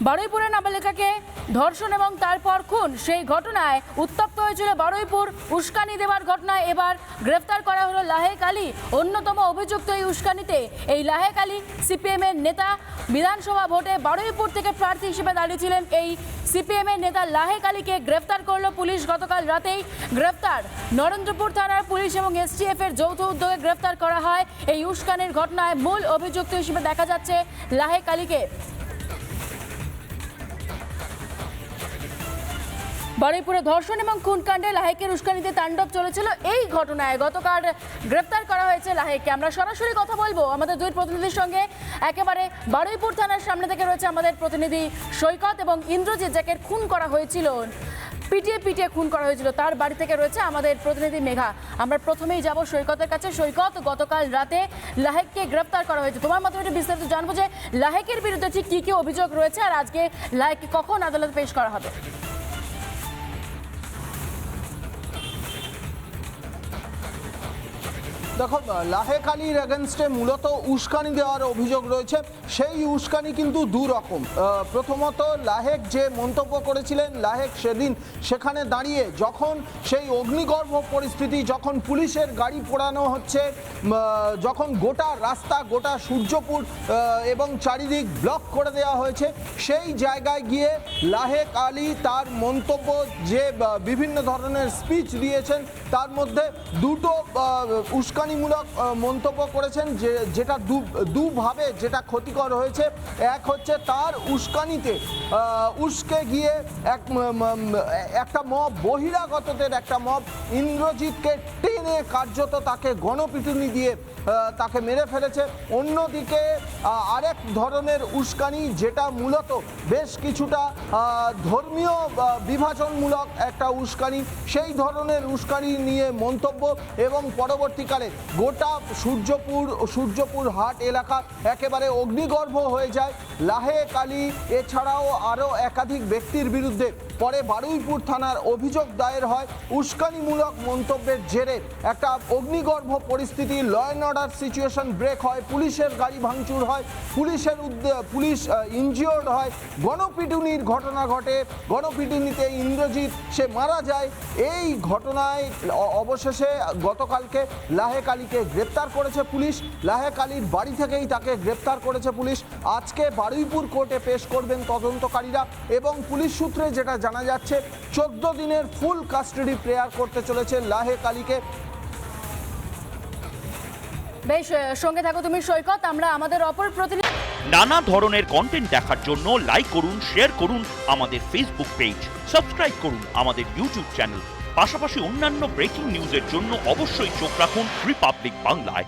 বারুইপুরে নাবালিকাকে ধর্ষণ এবং তারপর খুন, সেই ঘটনায় উত্তপ্ত হয়েছিল বারুইপুর। উস্কানি দেওয়ার ঘটনায় এবার গ্রেফতার করা হলো লাহেক আলী, অন্যতম অভিযুক্ত। এই উস্কানিতে এই লাহেক আলী সিপিএম এর নেতা। বিধানসভা ভোটে বারুইপুর থেকে প্রার্থী হিসেবে দাঁড়িয়েছিলেন এই সিপিএম এর নেতা লাহেক আলীকে গ্রেফতার করলো পুলিশ গতকাল রাতেই। গ্রেফতার নরেন্দ্রপুর থানার পুলিশ এবং এসটিএফ এর যৌথ উদ্যোগে গ্রেফতার করা হয়। এই উস্কানির ঘটনায় মূল অভিযুক্ত হিসেবে দেখা যাচ্ছে লাহেক আলীকে। বারুইপুরে ধর্ষণ এবং খুনকাণ্ডে লাহেকের উস্কানিতে তাণ্ডব চলেছিল। এই ঘটনায় গতকাল গ্রেফতার করা হয়েছে লাহেককে। আমরা সরাসরি কথা বলবো আমাদের দুই প্রতিনিধির সঙ্গে। একেবারে বারুইপুর থানার সামনে থেকে রয়েছে আমাদের প্রতিনিধি সৈকত এবং ইন্দ্রজিৎ, যাকে খুন করা হয়েছিল, পিটিয়ে পিটিয়ে খুন করা হয়েছিল, তার বাড়ি থেকে রয়েছে আমাদের প্রতিনিধি মেঘা। আমরা প্রথমেই যাব সৈকতের কাছে। সৈকত, গতকাল রাতে লাহেককে গ্রেফতার করা হয়েছে, তোমার মাধ্যমে একটু বিস্তারিত জানবো যে লাহেকের বিরুদ্ধে ঠিক কী কী অভিযোগ রয়েছে আর আজকে লাহেককে কখন আদালতে পেশ করা হবে? দেখো, লাহেক আলীর এগেনস্টে মূলত উস্কানি দেওয়ার অভিযোগ রয়েছে। সেই উস্কানি কিন্তু দু রকম। প্রথমত, লাহেক যে মন্তব্য করেছিলেন, লাহেক সেদিন সেখানে দাঁড়িয়ে যখন সেই অগ্নিগর্ভ পরিস্থিতি, যখন পুলিশের গাড়ি পোড়ানো হচ্ছে, যখন গোটা রাস্তা, গোটা সূর্যপুর এবং চারিদিক ব্লক করে দেওয়া হয়েছে, সেই জায়গায় গিয়ে লাহেক আলী তার মন্তব্য, যে বিভিন্ন ধরনের স্পিচ দিয়েছেন, তার মধ্যে দুটো উস্কানিমূলক মন্তব্য করেছেন, যেটা দুভাবে যেটা ক্ষতিকর হয়েছে। এক হচ্ছে তার উস্কানিতে উস্কে গিয়ে একটা মব, বহিরাগতদের একটা মব ইন্দ্রজিৎকে টেনে কার্যত তাকে গণপিটুনি দিয়ে তাকে মেরে ফেলেছে। অন্যদিকে আরেক ধরনের উস্কানি, যেটা মূলত বেশ কিছুটা ধর্মীয় বিভাজনমূলক একটা উস্কানি, সেই উস্কানি নিয়ে মন্তব্য। এবং পরবর্তীকালে গোটা সূর্যপুর হাট এলাকা একেবারে অগ্নিগর্ভ হয়ে যায়। লাহেক আলী এছাড়াও আরও একাধিক ব্যক্তির বিরুদ্ধে পরে বারুইপুর থানার অভিযোগ দায়ের হয়। উস্কানিমূলক মন্তব্যের জেরে একটা অগ্নিগর্ভ পরিস্থিতি, law and order situation break হয়, পুলিশের গাড়ি ভাঙচুর হয়, পুলিশ ইনজিওর্ড হয়, গণপিটুনির ঘটনা ঘটে। গণপিটুনিতে ইন্দ্রজিৎ সে মারা যায়। এই ঘটনায় অবশেষে গতকালকে লাহেক আলীকে গ্রেপ্তার করেছে পুলিশ। লাহেক আলীর বাড়ি থেকেই তাকে গ্রেপ্তার করেছে পুলিশ। আজকে বারুইপুর কোর্টে পেশ করবেন তদন্তকারীরা এবং পুলিশ সূত্রে যেটা জানা যাচ্ছে, 14 দিনের ফুল কাস্টাডি প্রেয়ার করতে চলেছে লাহেক আলীকে। বেশ, সঙ্গে থাকো তুমি সৈকত। আমরা আমাদের অপর প্রতিনিধি। নানা ধরনের কন্টেন্ট দেখার জন্য লাইক করুন, শেয়ার করুন আমাদের ফেসবুক পেজ, সাবস্ক্রাইব করুন আমাদের ইউটিউব চ্যানেল। পাশাপাশি অন্যান্য ব্রেকিং নিউজের জন্য অবশ্যই চোখ রাখুন রিপাবলিক বাংলায়।